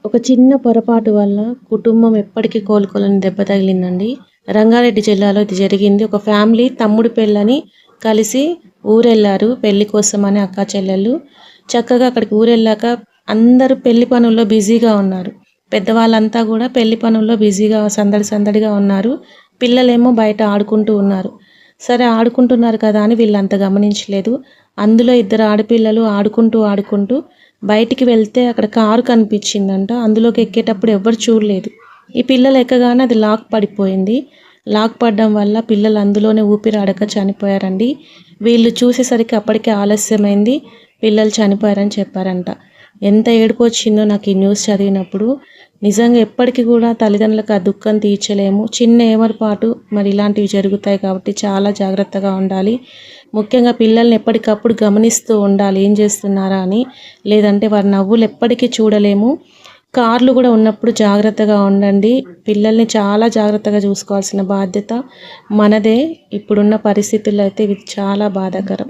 ఒక చిన్న పొరపాటు వల్ల కుటుంబం ఎప్పటికీ కోలుకోలేని దెబ్బ తగిలిందండి. రంగారెడ్డి జిల్లాలో ఇది జరిగింది. ఒక ఫ్యామిలీ తమ్ముడు పెళ్ళని కలిసి ఊరెళ్ళారు పెళ్లి కోసమని అక్కా చెల్లెళ్ళు. చక్కగా అక్కడికి ఊరెళ్ళాక అందరూ పెళ్లి పనుల్లో బిజీగా ఉన్నారు. పెద్దవాళ్ళంతా కూడా పెళ్లి పనుల్లో బిజీగా సందడిగా ఉన్నారు. పిల్లలేమో బయట ఆడుకుంటూ ఉన్నారు. సరే ఆడుకుంటున్నారు కదా అని వీళ్ళంత గమనించలేదు. అందులో ఇద్దరు ఆడపిల్లలు ఆడుకుంటూ బయటికి వెళ్తే అక్కడ కారు కనిపించిందంట. అందులోకి ఎక్కేటప్పుడు ఎవ్వరు చూడలేదు. ఈ పిల్లలు ఎక్కగానే అది లాక్ పడిపోయింది. లాక్ పడడం వల్ల పిల్లలు అందులోనే ఊపిరాడక చనిపోయారండి. వీళ్ళు చూసేసరికి అప్పటికే ఆలస్యమైంది. పిల్లలు చనిపోయారని చెప్పారంట. ఎంత ఏడుపు వచ్చిందో నాకు ఈ న్యూస్ చదివినప్పుడు. నిజంగా ఎప్పటికీ కూడా తల్లిదండ్రులకు ఆ దుఃఖం తీర్చలేము. చిన్న ఏమరపాటు మరి ఇలాంటివి జరుగుతాయి కాబట్టి చాలా జాగ్రత్తగా ఉండాలి. ముఖ్యంగా పిల్లల్ని ఎప్పటికప్పుడు గమనిస్తూ ఉండాలి ఏం చేస్తున్నారా అని. లేదంటే వారి నవ్వులు ఎప్పటికీ చూడలేము. కార్లు కూడా ఉన్నప్పుడు జాగ్రత్తగా ఉండండి. పిల్లల్ని చాలా జాగ్రత్తగా చూసుకోవాల్సిన బాధ్యత మనదే. ఇప్పుడున్న పరిస్థితుల్లో అయితే ఇది చాలా బాధాకరం.